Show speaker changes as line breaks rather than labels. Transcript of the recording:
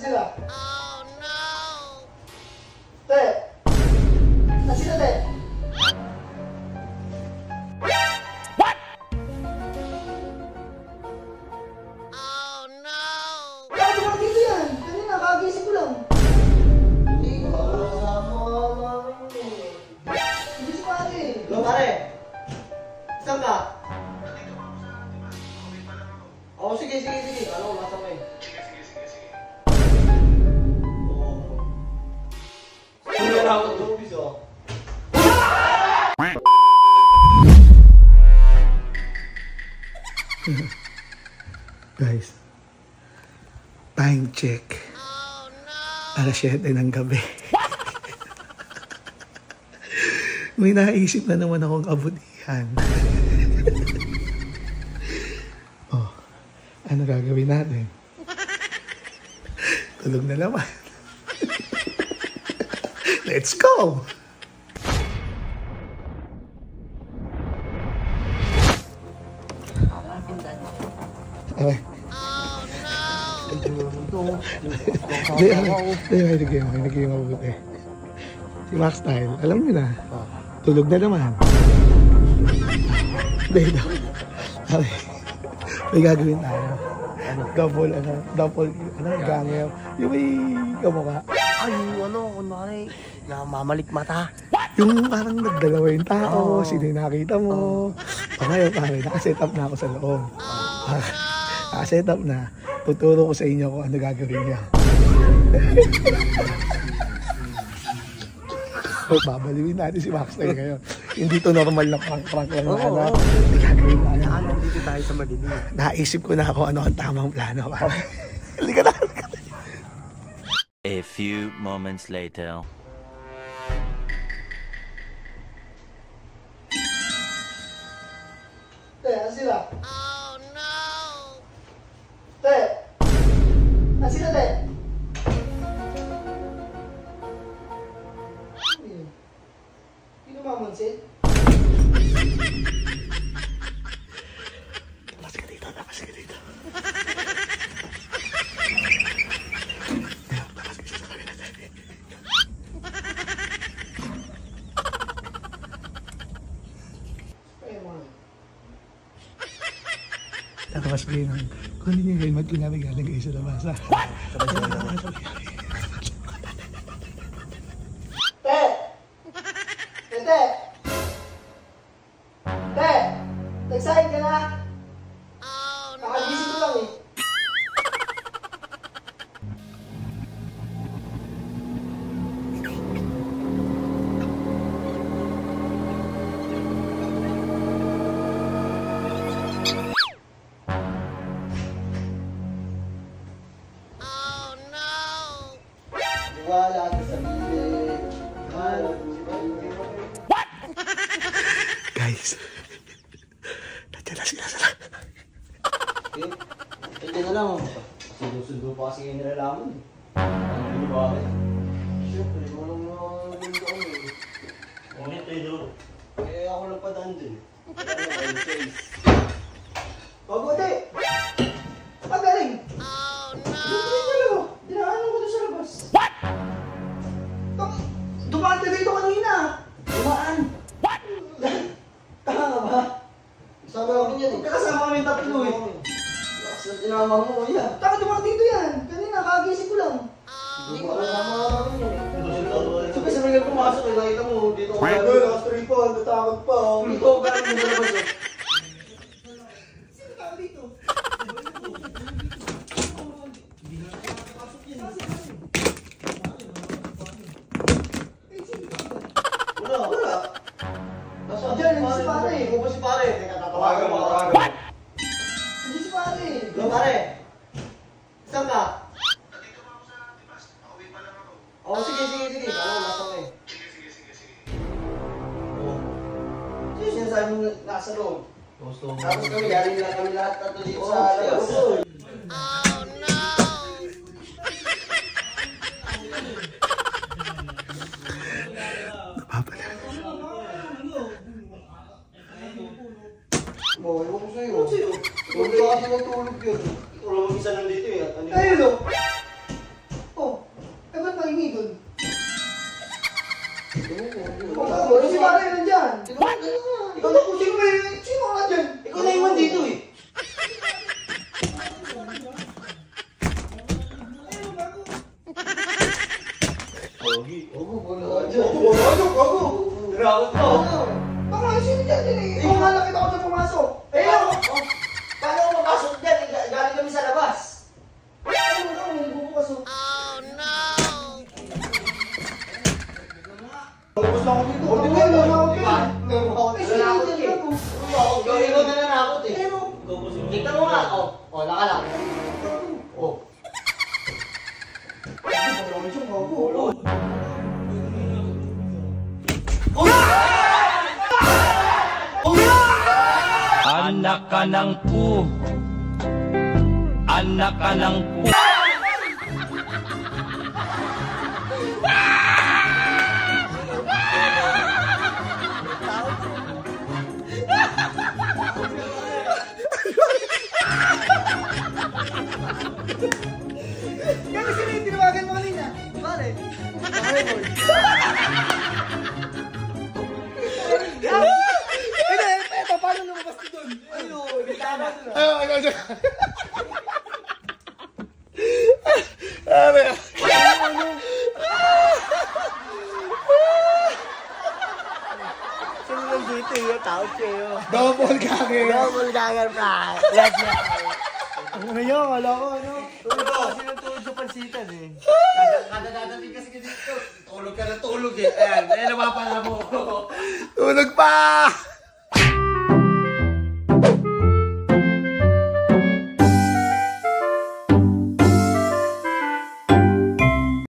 sila? Oh no! Te! Asan sila, te? What? Oh no! Bakit naman dito yan? Kanina, kakagising ko lang. Hindi ko kasama namin. Hindi si pare. Hello, pare. Saan ka? Oo, sige. Ano, nasa ko eh.
Guys, time check. Oh, no. 7 ng gabi. May naisip na naman akong abutihan. Oh, ano gagawin natin? Tulog na naman. Let's go! Okay. Hindi yung mabuti. Si Max Style, alam niyo na. Tulog na naman. Hindi. Okay. May gagawin tayo. Double, gangyaw. Yung may kamukha.
Ay, kunwari, namamalik mata.
Yung parang nagdalawa yung tao, sino yung nakita mo. Ngayon, pare, nakaset up na ako sa loob. Nakaset up na. Tuturo ko sa inyo kung ano gagawin niya. Babaliwin natin si Max tayo ngayon. Hindi to normal na prank lang na. Gagawin natin.
Nandito tayo sa madilim.
Naisip ko na kung ano ang tamang plano. Halika na.
A few moments later.
Te, asan sila? Oh no! Te! Asan sila, te? Hindi mamansin?
Labas ka dito. Tapos kayo nang, kung hindi nyo kayo magkinabi-galing kayo sa labas, ha? What?
Te! Te! Nagsahin ka na? Nakagising ko lang eh. Wala ka sabihin.
What? Guys, nandiyan na sila.
Hindi na lang. Sundo pa kasi yung nilalaman. Ano ba rin? Siyempre, walang gundo kami. Ngunit tayo. Eh, ako lang padaan dun. Mabuti! Pagaling! Oh no! Dinaanan ko doon sa labas. What? Dumaan ka dito kanina. Dumaan. What? Tanga ka ba? Kasama ako yan eh. Kasama kami yung tatlo eh. Lakas na tinama mo yan. Taka dumaan dito yan. Kanina kakagising ko lang. Hindi ko kasama kami yan eh. Sabi nga pumasok eh. Nakita mo dito ko gano'n. Lakas 3 pa. Natakot pa. Dito ko gano'n mo sa labas eh. Sino tao dito? Wala. Diyan, hindi si pare. Hindi si pare. Teka, tatawagan mo. What? Hindi si pare. Hello, pare. Saan ka? Nandito pa ako sa Tibas. Pauwi pa lang ako. Oo, sige. Alam, nasa ko eh. Sige. Oo. Sino sinasabi mo nasa loob? Tapos kami, galing lang kami lahat na dito sa labas. Oh no! Ewan ko sa'yo. Tulog ka kasi matulog yun. Ikaw lang mag-isa nandito eh. Ayun o! Ikaw na po, sino ba yun? Sino ka dyan? Ikaw na iwan dito eh. Pogi. Ogo, wala ka dyan. Ogo. Rakot mo. Baka sino dyan din eh. Ikaw nga nakita ko dyan pumasok. Eh, paano ako mapasok dyan? Galing kami sa labas. Ano mo kami, nagbubukas o. Oh no! Tapos lang ako dito. Ano nga, nanakot ka. Nanakot ka. Ikaw na nanakot eh. Tignan mo nga. O, laka lang. O.
Anak ka ng pu. Anak ka ng pu.
Yan kasi yung tinawagan mo kanina. Pare. Pare boy.
Hindi, eto, paano lumabas ka doon?
Ayun, bitana.
Ayun. Sabi.
Sino lang dito yung tao sa'yo?
Double ganger.
Double ganger pa. Let's go.
Ano yun? Wala ko, ano?
Tulog ako kasi ng tulog sa pansitan eh. Kada dadating kasi dito. Tulog ka na tulog eh. Ayan, napapala mo.
Tulog pa!